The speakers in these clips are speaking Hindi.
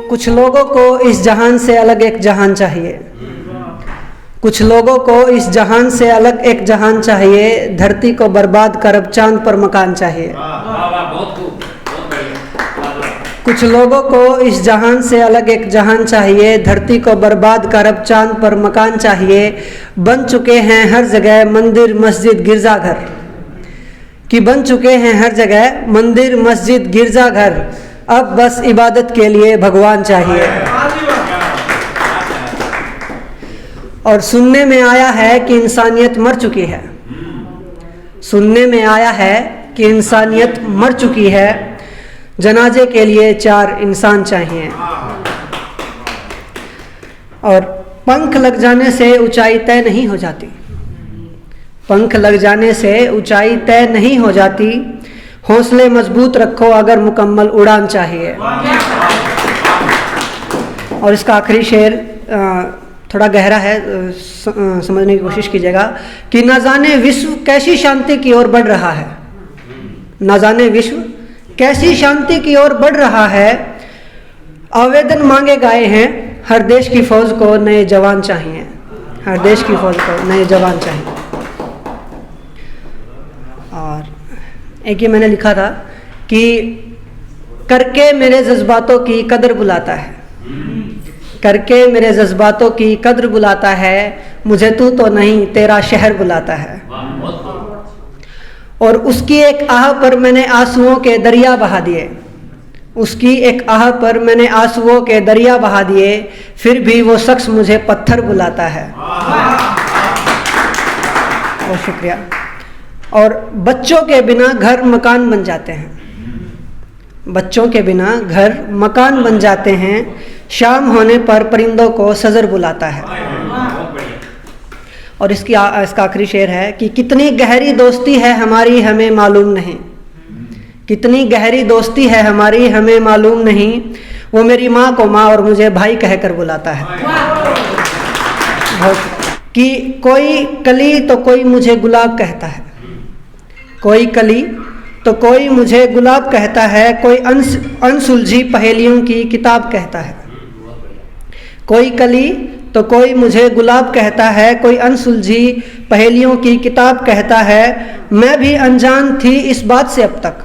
कुछ लोगों को इस जहान से अलग एक जहान चाहिए, कुछ लोगों को इस जहान से अलग एक जहान चाहिए, धरती को बर्बाद कर अब चांद पर मकान चाहिए। कुछ लोगों को इस जहान से अलग एक जहान चाहिए, धरती को बर्बाद कर अब चांद पर मकान चाहिए। बन चुके हैं हर जगह मंदिर मस्जिद गिरजाघर, कि बन चुके हैं हर जगह मंदिर मस्जिद गिरजाघर, अब बस इबादत के लिए भगवान चाहिए। और सुनने में आया है कि इंसानियत मर चुकी है, सुनने में आया है कि इंसानियत मर चुकी है, जनाजे के लिए 4 इंसान चाहिए। और पंख लग जाने से ऊंचाई तय नहीं हो जाती, पंख लग जाने से ऊंचाई तय नहीं हो जाती, हौसले मजबूत रखो अगर मुकम्मल उड़ान चाहिए। और इसका आखिरी शेर थोड़ा गहरा है, समझने की कोशिश कीजिएगा कि न जाने विश्व कैसी शांति की ओर बढ़ रहा है, न जाने विश्व कैसी शांति की ओर बढ़ रहा है, आवेदन मांगे गए हैं हर देश की फौज को नए जवान चाहिए, हर देश की फौज को नए जवान चाहिए। और एक ये मैंने लिखा था कि करके मेरे जज्बातों की कदर बुलाता है, करके मेरे जज्बातों की कद्र बुलाता है, मुझे तू तो नहीं तेरा शहर बुलाता है। और उसकी एक आह पर मैंने आंसुओं के दरिया बहा दिए, उसकी एक आह पर मैंने आंसुओं के दरिया बहा दिए, फिर भी वो शख्स मुझे पत्थर बुलाता है। बहुत शुक्रिया। और बच्चों के बिना घर मकान बन जाते हैं, बच्चों के बिना घर मकान बन जाते हैं, शाम होने पर परिंदों को सजर बुलाता है। और इसका आखिरी शेर है कि कितनी गहरी दोस्ती है हमारी हमें मालूम नहीं, कितनी गहरी दोस्ती है हमारी हमें मालूम नहीं, वो मेरी माँ को माँ और मुझे भाई कहकर बुलाता है। कि कोई कली तो कोई मुझे गुलाब कहता है, कोई कली तो कोई मुझे गुलाब कहता है, कोई अनसुलझी पहेलियों की किताब कहता है, कोई कली तो कोई मुझे गुलाब कहता है, कोई अनसुलझी पहेलियों की किताब कहता है। मैं भी अनजान थी इस बात से अब तक,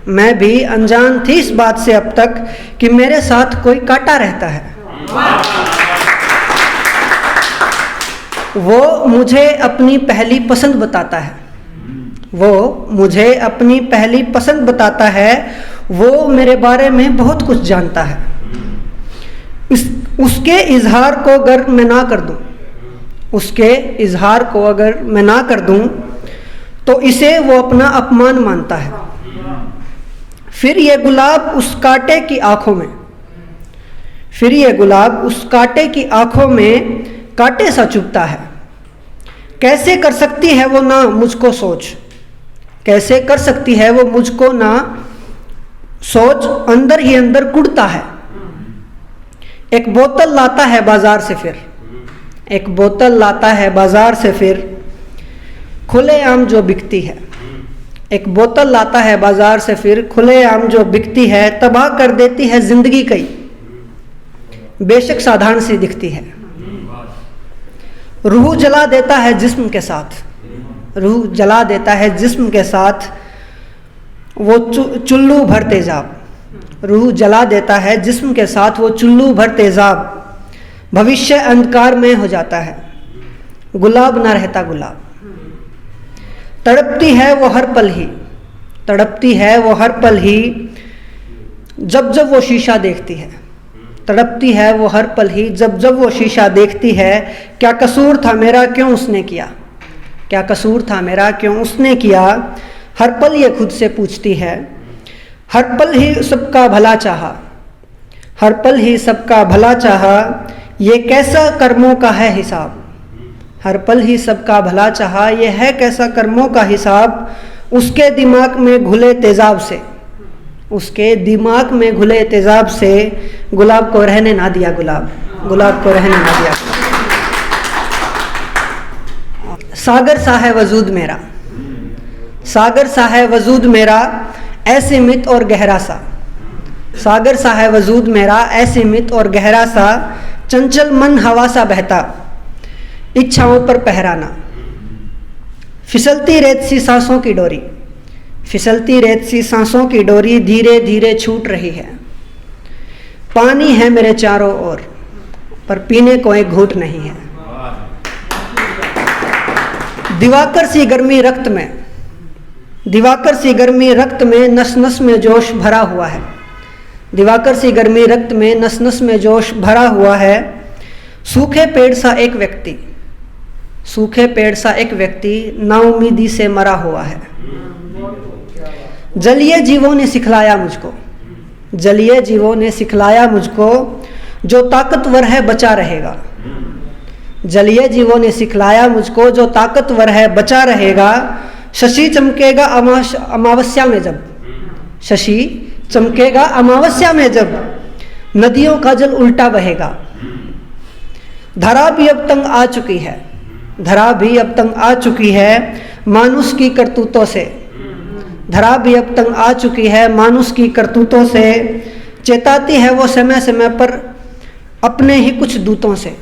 मैं भी अनजान थी इस बात से अब तक कि मेरे साथ कोई कांटा रहता है। वो मुझे अपनी पहली पसंद बताता है, वो मुझे अपनी पहली पसंद बताता है, वो मेरे बारे में बहुत कुछ जानता है। उसके इजहार को अगर मैं ना कर दूं, उसके इजहार को अगर मैं ना कर दूं तो इसे वो अपना अपमान मानता है। फिर ये गुलाब उस कांटे की आंखों में, फिर ये गुलाब उस कांटे की आंखों में कांटे सा चुभता है। कैसे कर सकती है वो ना मुझको सोच, कैसे कर सकती है वो मुझको ना सोच, अंदर ही अंदर कुड़ता है। एक बोतल लाता है बाजार से फिर, एक बोतल लाता है बाजार से फिर, खुलेआम जो बिकती है, एक बोतल लाता है बाजार से फिर, खुलेआम जो बिकती है, तबाह कर देती है जिंदगी कई, बेशक साधारण सी दिखती है। रूह जला देता है जिस्म के साथ, रूह जला देता है जिस्म के साथ, वो चुल्लू भर तेजाब, रूह जला देता है जिस्म के साथ वो चुल्लू भर तेजाब। भविष्य अंधकार में हो जाता है, गुलाब ना रहता गुलाब। तड़पती है वो हर पल ही, तड़पती है वो हर पल ही, जब जब वो शीशा देखती है, तड़पती है वो हर पल ही, जब जब वो शीशा देखती है। क्या कसूर था मेरा क्यों उसने किया, क्या कसूर था मेरा क्यों उसने किया, हर पल ये खुद से पूछती है। हर पल ही सबका भला चाहा, हर पल ही सबका भला चाहा, ये कैसा कर्मों का है हिसाब, हर पल ही सबका भला चाहा, ये है कैसा कर्मों का हिसाब। उसके दिमाग में घुले तेजाब से, उसके दिमाग में घुले तेजाब से, गुलाब को रहने ना दिया गुलाब, गुलाब को रहने ना दिया। सागर सा है वजूद मेरा, सागर सा है वजूद मेरा, ऐसे मित और गहरा सा, सागर सा है वजूद मेरा, ऐसे मित और गहरा सा, चंचल मन हवा सा बहता, इच्छाओं पर पहराना। फिसलती रेत सी सांसों की डोरी, फिसलती रेत सी सांसों की डोरी, धीरे धीरे छूट रही है। पानी है मेरे चारों ओर, पर पीने को एक घूंट नहीं है। दिवाकर सी गर्मी रक्त में, दिवाकर सी गर्मी रक्त में, नस नस में जोश भरा हुआ है। दिवाकर सी गर्मी रक्त में, नस नस में जोश भरा हुआ है। सूखे पेड़ सा एक व्यक्ति, सूखे पेड़ सा एक व्यक्ति, नाउमीदी से मरा हुआ है। जलीय जीवों ने सिखलाया मुझको, जलीय जीवों ने सिखलाया मुझको, जो ताकतवर है बचा रहेगा। जलीय जीवों ने सिखलाया मुझको, जो ताकतवर है बचा रहेगा। शशि चमकेगा अमावस्या में जब, शशि चमकेगा अमावस्या में जब, नदियों का जल उल्टा बहेगा। धरा भी अब तंग आ चुकी है, धरा भी अब तंग आ चुकी है, मानुष की करतूतों से। धरा भी अब तंग आ चुकी है, मानुष की करतूतों से। चेताती है वो समय समय पर अपने ही कुछ दूतों से।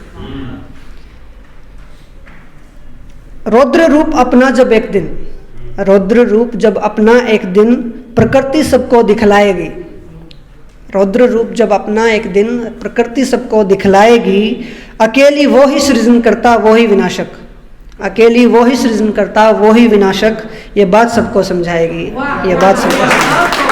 रौद्र रूप अपना जब एक दिन, रौद्र रूप जब अपना एक दिन, प्रकृति सबको दिखलाएगी। रौद्र रूप जब अपना एक दिन, प्रकृति सबको दिखलाएगी। अकेली वो ही सृजन करता, वो ही विनाशक, अकेली वो ही सृजन करता, वो ही विनाशक। ये बात सबको समझाएगी, ये बात सबको समझाएगी।